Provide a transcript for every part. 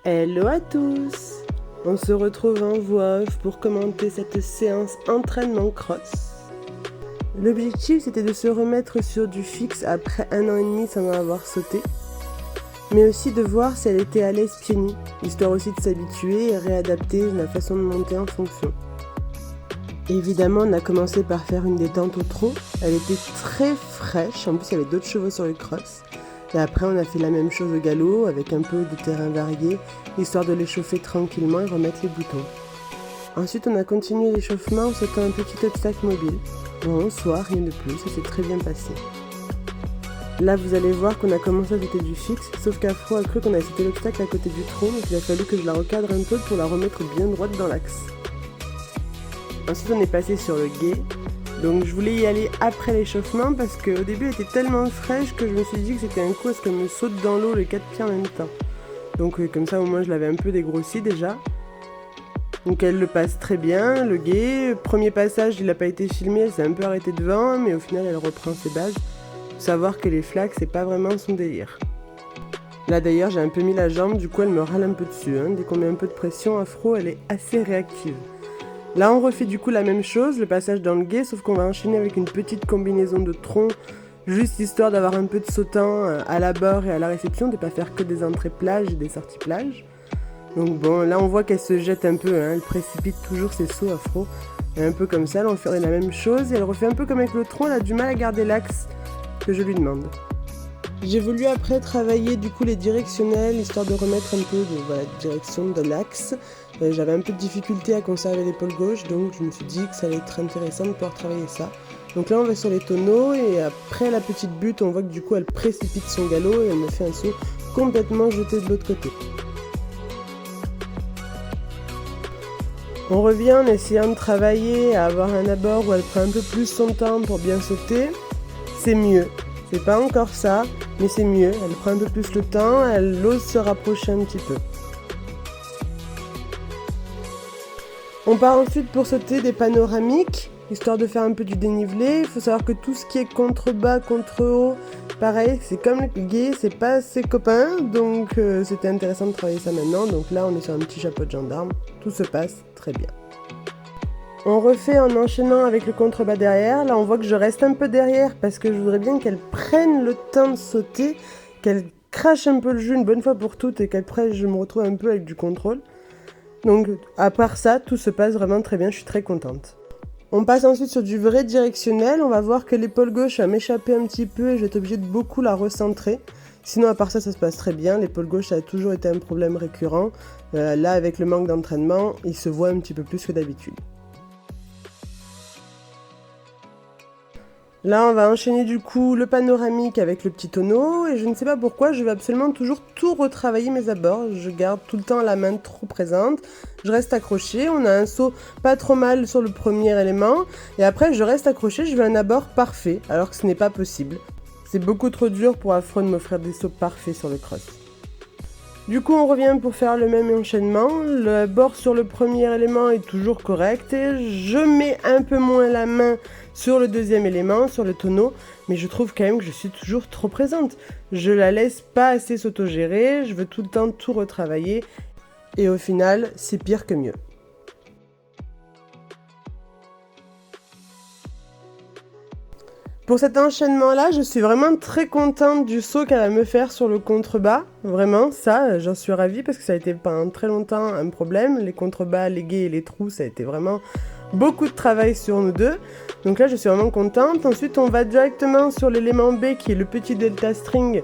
Hello à tous! On se retrouve en voix off pour commenter cette séance entraînement cross. L'objectif c'était de se remettre sur du fixe après 1 an et demi sans en avoir sauté, mais aussi de voir si elle était à l'aise pieds nus, histoire aussi de s'habituer et réadapter la façon de monter en fonction. Évidemment, on a commencé par faire une détente au trot, elle était très fraîche, en plus il y avait d'autres chevaux sur le cross. Et après on a fait la même chose au galop avec un peu de terrain varié, histoire de l'échauffer tranquillement et remettre les boutons. Ensuite on a continué l'échauffement en sautant un petit obstacle mobile. Bon, en soi, rien de plus, ça s'est très bien passé. Là vous allez voir qu'on a commencé à sauter du fixe, sauf qu'Afro a cru qu'on a sauté l'obstacle à côté du tronc, donc il a fallu que je la recadre un peu pour la remettre bien droite dans l'axe. Ensuite on est passé sur le guet. Donc je voulais y aller après l'échauffement parce qu'au début elle était tellement fraîche que je me suis dit que c'était un coup à ce qu'elle me saute dans l'eau les 4 pieds en même temps. Donc comme ça au moins je l'avais un peu dégrossi déjà. Donc elle le passe très bien, le guet. Premier passage il n'a pas été filmé, elle s'est un peu arrêtée devant mais au final elle reprend ses bases. Faut savoir que les flaques c'est pas vraiment son délire. Là d'ailleurs j'ai un peu mis la jambe, du coup elle me râle un peu dessus. Dès qu'on met un peu de pression, Afro elle est assez réactive. Là on refait du coup la même chose, le passage dans le guet, sauf qu'on va enchaîner avec une petite combinaison de troncs, juste histoire d'avoir un peu de sautant à l'abord et à la réception, de ne pas faire que des entrées plage et des sorties plage. Donc bon, là on voit qu'elle se jette un peu, elle précipite toujours ses sauts Afro. Et un peu comme ça, là on ferait la même chose, et elle refait un peu comme avec le tronc, elle a du mal à garder l'axe que je lui demande. J'ai voulu après travailler du coup les directionnels, histoire de remettre un peu de direction de l'axe. J'avais un peu de difficulté à conserver l'épaule gauche, donc je me suis dit que ça allait être intéressant de pouvoir travailler ça. Donc là on va sur les tonneaux, et après la petite butte, on voit que du coup elle précipite son galop, et elle me fait un saut complètement jeté de l'autre côté. On revient en essayant de travailler à avoir un abord où elle prend un peu plus son temps pour bien sauter. C'est mieux. C'est pas encore ça, mais c'est mieux. Elle prend un peu plus le temps, elle ose se rapprocher un petit peu. On part ensuite pour sauter des panoramiques, histoire de faire un peu du dénivelé. Il faut savoir que tout ce qui est contre-bas, contre-haut, pareil, c'est comme le guet, c'est pas ses copains, donc c'était intéressant de travailler ça maintenant. Donc là, on est sur un petit chapeau de gendarme, tout se passe très bien. On refait en enchaînant avec le contrebas derrière. Là, on voit que je reste un peu derrière parce que je voudrais bien qu'elle prenne le temps de sauter, qu'elle crache un peu le jus une bonne fois pour toutes et qu'après, je me retrouve un peu avec du contrôle. Donc, à part ça, tout se passe vraiment très bien. Je suis très contente. On passe ensuite sur du vrai directionnel. On va voir que l'épaule gauche va m'échapper un petit peu et je vais être obligée de beaucoup la recentrer. Sinon, à part ça, ça se passe très bien. L'épaule gauche, ça a toujours été un problème récurrent. Là, avec le manque d'entraînement, il se voit un petit peu plus que d'habitude. Là, on va enchaîner du coup le panoramique avec le petit tonneau, et je ne sais pas pourquoi, je vais absolument toujours tout retravailler mes abords. Je garde tout le temps la main trop présente, je reste accrochée, on a un saut pas trop mal sur le premier élément, et après je reste accrochée, je veux un abord parfait, alors que ce n'est pas possible. C'est beaucoup trop dur pour Afro de m'offrir des sauts parfaits sur le cross. Du coup, on revient pour faire le même enchaînement. Le bord sur le premier élément est toujours correct. Et je mets un peu moins la main sur le deuxième élément, sur le tonneau. Mais je trouve quand même que je suis toujours trop présente. Je la laisse pas assez s'autogérer. Je veux tout le temps tout retravailler. Et au final, c'est pire que mieux. Pour cet enchaînement-là, je suis vraiment très contente du saut qu'elle va me faire sur le contrebas. Vraiment, ça, j'en suis ravie parce que ça a été pendant très longtemps un problème. Les contrebas, les guets et les trous, ça a été vraiment beaucoup de travail sur nous deux. Donc là, je suis vraiment contente. Ensuite, on va directement sur l'élément B qui est le petit delta string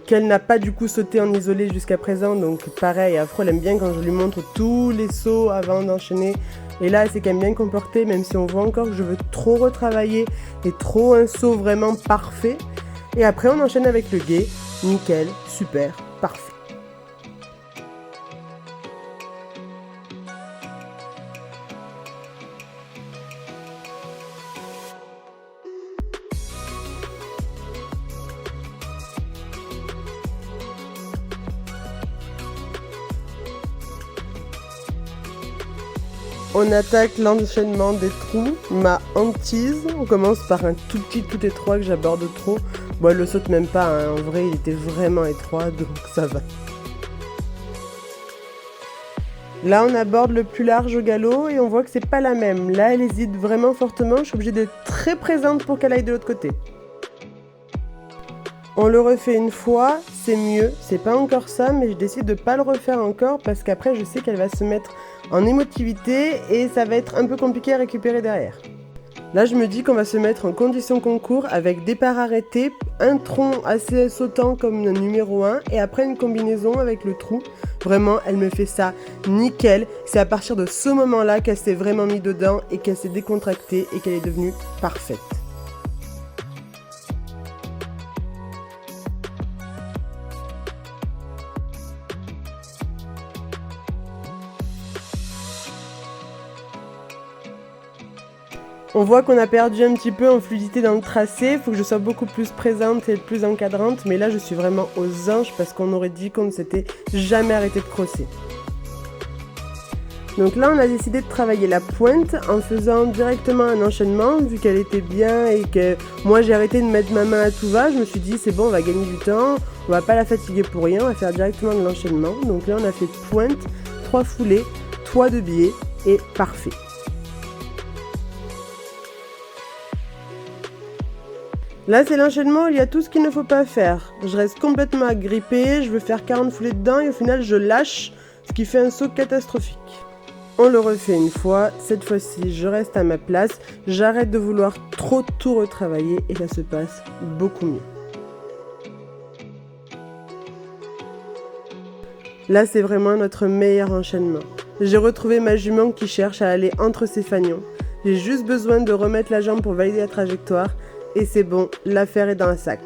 qu'elle n'a pas du coup sauté en isolé jusqu'à présent. Donc pareil, Afro, elle aime bien quand je lui montre tous les sauts avant d'enchaîner. Et là, elle s'est quand même bien comportée, même si on voit encore que je veux trop retravailler et trop un saut vraiment parfait. Et après, on enchaîne avec le guet. Nickel, super, parfait. On attaque l'enchaînement des trous, ma hantise. On commence par un tout petit tout étroit que j'aborde trop. Bon, elle le saute même pas, en vrai il était vraiment étroit, donc ça va. Là, on aborde le plus large au galop et on voit que c'est pas la même. Là, elle hésite vraiment fortement, je suis obligée d'être très présente pour qu'elle aille de l'autre côté. On le refait une fois, c'est mieux, c'est pas encore ça, mais je décide de pas le refaire encore parce qu'après je sais qu'elle va se mettre en émotivité et ça va être un peu compliqué à récupérer derrière. Là, je me dis qu'on va se mettre en condition concours avec départ arrêté, un tronc assez sautant comme le numéro 1 et après une combinaison avec le trou. Vraiment, elle me fait ça nickel. C'est à partir de ce moment-là qu'elle s'est vraiment mise dedans et qu'elle s'est décontractée et qu'elle est devenue parfaite. On voit qu'on a perdu un petit peu en fluidité dans le tracé, il faut que je sois beaucoup plus présente et plus encadrante, mais là je suis vraiment aux anges parce qu'on aurait dit qu'on ne s'était jamais arrêté de crosser. Donc là on a décidé de travailler la pointe en faisant directement un enchaînement, vu qu'elle était bien et que moi j'ai arrêté de mettre ma main à tout va, je me suis dit c'est bon, on va gagner du temps, on va pas la fatiguer pour rien, on va faire directement de l'enchaînement. Donc là on a fait pointe, 3 foulées, toit de biais et parfait. Là, c'est l'enchaînement, il y a tout ce qu'il ne faut pas faire. Je reste complètement agrippée, je veux faire 40 foulées dedans et au final, je lâche, ce qui fait un saut catastrophique. On le refait une fois, cette fois-ci, je reste à ma place, j'arrête de vouloir trop tout retravailler et ça se passe beaucoup mieux. Là, c'est vraiment notre meilleur enchaînement. J'ai retrouvé ma jument qui cherche à aller entre ses fanions. J'ai juste besoin de remettre la jambe pour valider la trajectoire. Et c'est bon, l'affaire est dans le sac.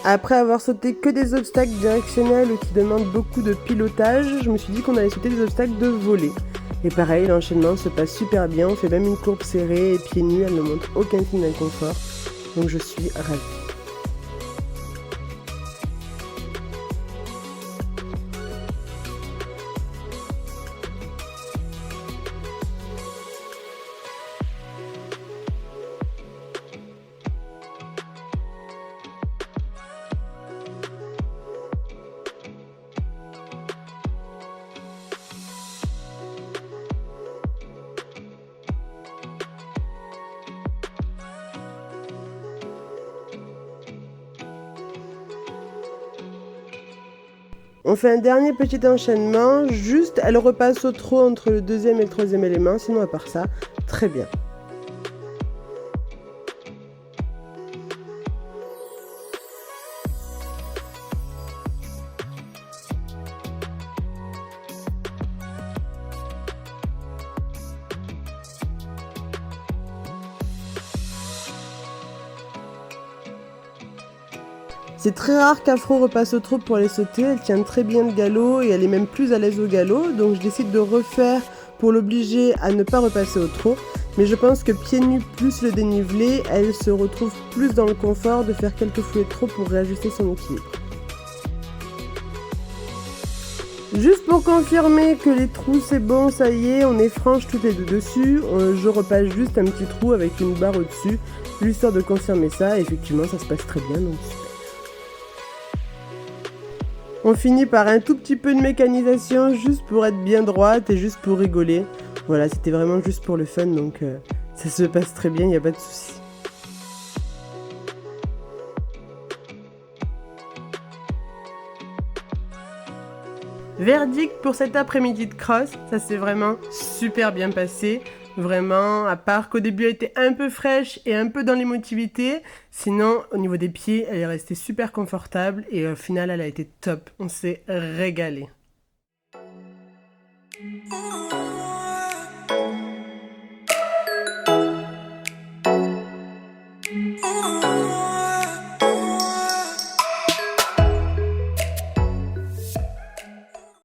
Après avoir sauté que des obstacles directionnels ou qui demandent beaucoup de pilotage, je me suis dit qu'on allait sauter des obstacles de volée. Et pareil, l'enchaînement se passe super bien, on fait même une courbe serrée et pieds nus, elle ne montre aucun signe d'inconfort. Donc je suis ravie. On fait un dernier petit enchaînement, juste elle repasse au trot entre le deuxième et le troisième élément, sinon à part ça, très bien. C'est très rare qu'Afro repasse au trot pour aller sauter, elle tient très bien le galop et elle est même plus à l'aise au galop, donc je décide de refaire pour l'obliger à ne pas repasser au trot. Mais je pense que pieds nus plus le dénivelé, elle se retrouve plus dans le confort de faire quelques foulées de trot pour réajuster son équilibre. Juste pour confirmer que les trous c'est bon, ça y est, on est franches toutes les deux dessus, je repasse juste un petit trou avec une barre au-dessus, histoire de confirmer ça, et effectivement ça se passe très bien, donc super. On finit par un tout petit peu de mécanisation juste pour être bien droite et juste pour rigoler. Voilà, c'était vraiment juste pour le fun, donc ça se passe très bien, il n'y a pas de souci. Verdict pour cet après-midi de cross, ça s'est vraiment super bien passé. Vraiment, à part qu'au début elle était un peu fraîche et un peu dans l'émotivité, sinon au niveau des pieds elle est restée super confortable et au final elle a été top, on s'est régalé.